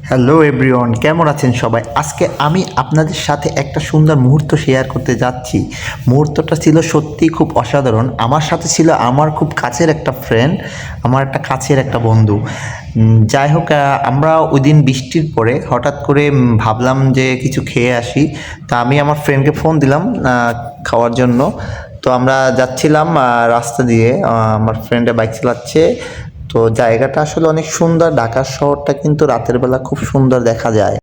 Hello everyone, কেমন আছেন সবাই? আজকে আমি আপনাদের সাথে একটা সুন্দর মুহূর্ত শেয়ার করতে যাচ্ছি। মুহূর্তটা ছিল সত্যিই খুব অসাধারণ। আমার সাথে ছিল আমার খুব কাছের একটা ফ্রেন্ড, আমার একটা কাছের একটা বন্ধু। যাই হোক, আমরা ওইদিন বৃষ্টির পরে হঠাৎ করে ভাবলাম যে কিছু খেয়ে আসি। তা আমি আমার ফ্রেন্ডকে ফোন দিলাম খাওয়ার জন্য। তো আমরা যাচ্ছিলাম রাস্তা দিয়ে, আমার ফ্রেন্ডে বাইক চালাচ্ছে। তো জায়গাটা আসলে অনেক সুন্দর। ঢাকা শহরটা কিন্তু রাতের বেলা খুব সুন্দর দেখা যায়।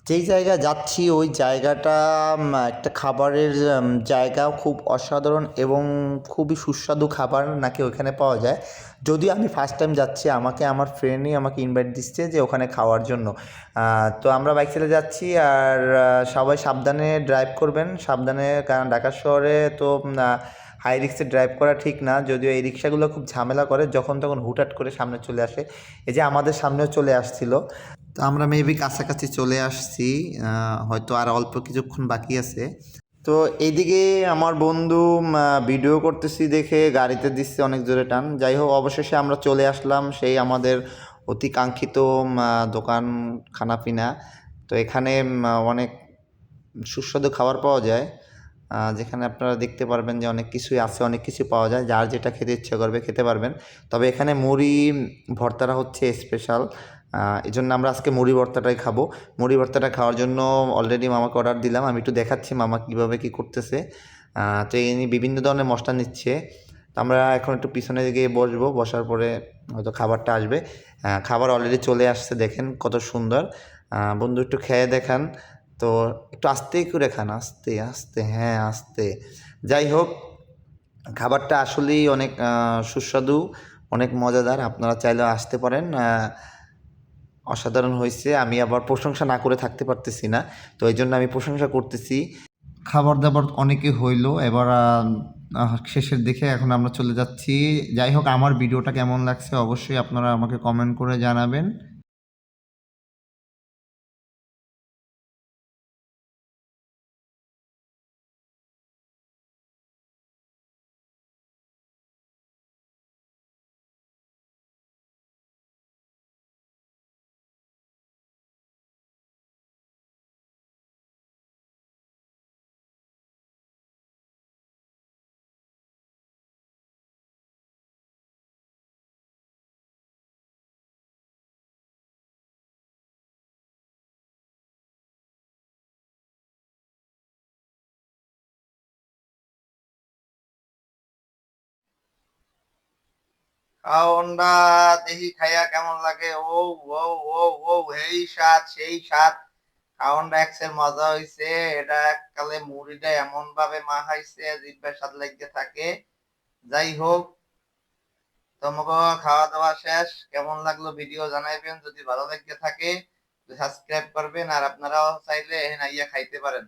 যেই জায়গায় যাচ্ছি ওই জায়গাটা একটা খাবারের জায়গাও খুব অসাধারণ এবং খুবই সুস্বাদু খাবার নাকি ওইখানে পাওয়া যায়। যদিও আমি ফার্স্ট টাইম যাচ্ছি, আমাকে আমার ফ্রেন্ডই আমাকে ইনভাইট দিচ্ছে যে ওখানে খাওয়ার জন্য। তো আমরা বাইক চালিয়ে যাচ্ছি আর সবাই সাবধানে ড্রাইভ করবেন, সাবধানে, কারণ ঢাকা শহরে তো হাই রিক্সে ড্রাইভ করা ঠিক না। যদিও এই রিক্সাগুলো খুব ঝামেলা করে, যখন তখন হুটহাট করে সামনে চলে আসে। এই যে আমাদের সামনেও চলে আসছিল। তো আমরা মেবি কাছাকাছি চলে আসছি, হয়তো আর অল্প কিছুক্ষণ বাকি আছে। তো এইদিকে আমার বন্ধু ভিডিও করতেছি দেখে গাড়িতে দিচ্ছে অনেক জোরে টান। যাই হোক, অবশেষে আমরা চলে আসলাম সেই আমাদের অতি কাঙ্ক্ষিত দোকান খানাপিনা। তো এখানে অনেক সুস্বাদু খাবার পাওয়া যায়, যেখানে আপনারা দেখতে পারবেন যে অনেক কিছুই আছে, অনেক কিছু পাওয়া যায়, যার যেটা খেতে ইচ্ছা করবে খেতে পারবেন। তবে এখানে মুড়ি ভর্তাটা হচ্ছে স্পেশাল, এই জন্য আমরা আজকে মুড়ি ভর্তাটাই খাবো। মুড়ি ভর্তাটা খাওয়ার জন্য অলরেডি মামাকে অর্ডার দিলাম, আমি একটু দেখাচ্ছি মামা কীভাবে কী করতেছে। তো এই নিয়ে বিভিন্ন ধরনের মশলা নিচ্ছে। তো আমরা এখন একটু পিছনে গিয়ে বসবো, বসার পরে হয়তো খাবারটা আসবে। খাবার অলরেডি চলে আসছে, দেখেন কত সুন্দর। বন্ধু একটু খেয়ে দেখান। তো একটু আস্তেই করে খান, আস্তে আস্তে, হ্যাঁ আস্তে। যাই হোক, খাবারটা আসলেই অনেক সুস্বাদু, অনেক মজাদার। আপনারা চাইলেও আসতে পারেন। অসাধারণ হয়েছে। আমি আবার প্রশংসা না করে থাকতে পারতেছি না, তো এই জন্য আমি প্রশংসা করতেছি। খাবার দাবার অনেকে হইলো, এবার শেষের দিকে এখন আমরা চলে যাচ্ছি। যাই হোক, আমার ভিডিওটা কেমন লাগছে অবশ্যই আপনারা আমাকে কমেন্ট করে জানাবেন। খাওনডা দেখি খাইয়া কেমন লাগে। ও ও ও ও এই স্বাদ সেই স্বাদ। খাওনডা এক্সের মজা হইছে। এটা এককালে মুড়িটা এমন ভাবে মাখাইছে জিভে স্বাদ লাগতে থাকে। যাই হোক, তোমাকে খাওয়া দাওয়া শেষ, কেমন লাগলো ভিডিও জানাইবেন। যদি ভালো লাগতে থাকে সাবস্ক্রাইব করবেন, আর আপনারাও চাইলে এখানে আইয়া খাইতে পারেন।